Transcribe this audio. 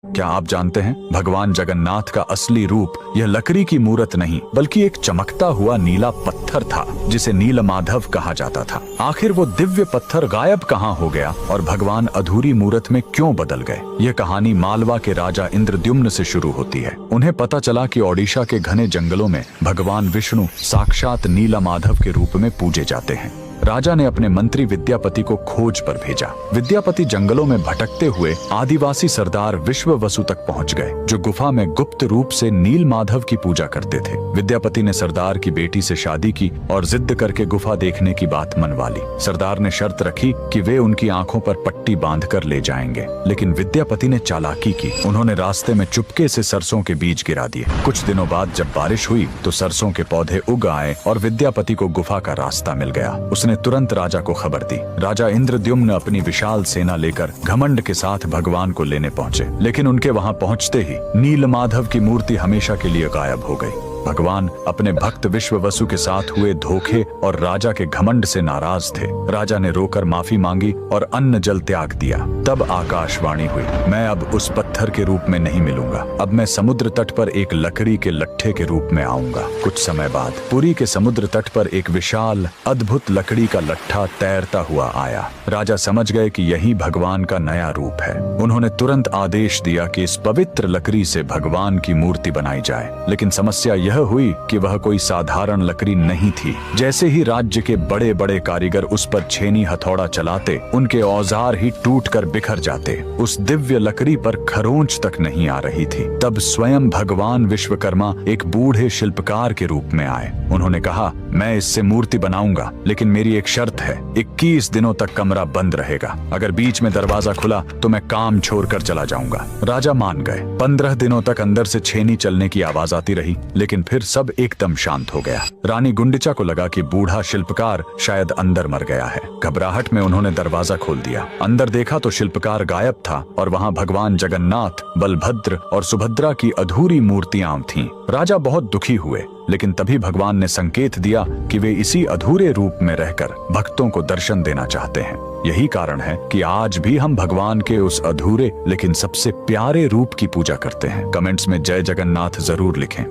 क्या आप जानते हैं भगवान जगन्नाथ का असली रूप यह लकड़ी की मूरत नहीं बल्कि एक चमकता हुआ नीला पत्थर था जिसे नीलमाधव कहा जाता था। आखिर वो दिव्य पत्थर गायब कहाँ हो गया और भगवान अधूरी मूरत में क्यों बदल गए? यह कहानी मालवा के राजा इंद्रद्युम्न से शुरू होती है। उन्हें पता चला कि ओडिशा के घने जंगलों में भगवान विष्णु साक्षात नीलमाधव के रूप में पूजे जाते हैं। राजा ने अपने मंत्री विद्यापति को खोज पर भेजा। विद्यापति जंगलों में भटकते हुए आदिवासी सरदार विश्ववसु तक पहुंच गए, जो गुफा में गुप्त रूप से नीलमाधव की पूजा करते थे। विद्यापति ने सरदार की बेटी से शादी की और जिद करके गुफा देखने की बात मनवा ली। सरदार ने शर्त रखी कि वे उनकी आंखों पर पट्टी बांधकर ले जाएंगे, लेकिन विद्यापति ने चालाकी की। उन्होंने रास्ते में चुपके से सरसों के बीज गिरा दिए। कुछ दिनों बाद जब बारिश हुई तो सरसों के पौधे उग आए और विद्यापति को गुफा का रास्ता मिल गया। उसने तुरंत राजा को खबर दी। राजा इंद्रद्युम्न अपनी विशाल सेना लेकर घमंड के साथ भगवान को लेने पहुंचे, लेकिन उनके वहां पहुंचते ही नीलमाधव की मूर्ति हमेशा के लिए गायब हो गई। भगवान अपने भक्त विश्ववसु के साथ हुए धोखे और राजा के घमंड से नाराज थे। राजा ने रोकर माफी मांगी और अन्न जल त्याग दिया। तब आकाशवाणी हुई, मैं अब उस पत्थर के रूप में नहीं मिलूंगा, अब मैं समुद्र तट पर एक लकड़ी के लट्ठे के रूप में आऊंगा। कुछ समय बाद पुरी के समुद्र तट पर एक विशाल अद्भुत लकड़ी का लट्ठा तैरता हुआ आया। राजा समझ गए कि यही भगवान का नया रूप है। उन्होंने तुरंत आदेश दिया कि इस पवित्र लकड़ी से भगवान की मूर्ति बनाई जाए, लेकिन समस्या यह हुई कि वह कोई साधारण लकड़ी नहीं थी। जैसे ही राज्य के बड़े बड़े कारीगर उस पर छेनी हथौड़ा चलाते, उनके औजार ही टूटकर बिखर जाते। उस दिव्य लकड़ी पर खरोंच तक नहीं आ रही थी। तब स्वयं भगवान विश्वकर्मा एक बूढ़े शिल्पकार के रूप में आए। उन्होंने कहा, मैं इससे मूर्ति बनाऊंगा, लेकिन मेरी एक शर्त है, 21 दिनों तक कमरा बंद रहेगा। अगर बीच में दरवाजा खुला तो मैं काम छोड़कर चला जाऊंगा। राजा मान गए। 15 दिनों तक अंदर से छेनी चलने की आवाज आती रही, लेकिन फिर सब एकदम शांत हो गया। रानी गुंडिचा को लगा कि बूढ़ा शिल्पकार शायद अंदर मर गया है। घबराहट में उन्होंने दरवाजा खोल दिया। अंदर देखा तो शिल्पकार गायब था और वहां भगवान जगन्नाथ, बलभद्र और सुभद्रा की अधूरी मूर्तियां थीं। राजा बहुत दुखी हुए, लेकिन तभी भगवान ने संकेत दिया कि वे इसी अधूरे रूप में रहकर भक्तों को दर्शन देना चाहते हैं। यही कारण है कि आज भी हम भगवान के उस अधूरे लेकिन सबसे प्यारे रूप की पूजा करते हैं। कमेंट्स में जय जगन्नाथ जरूर लिखें।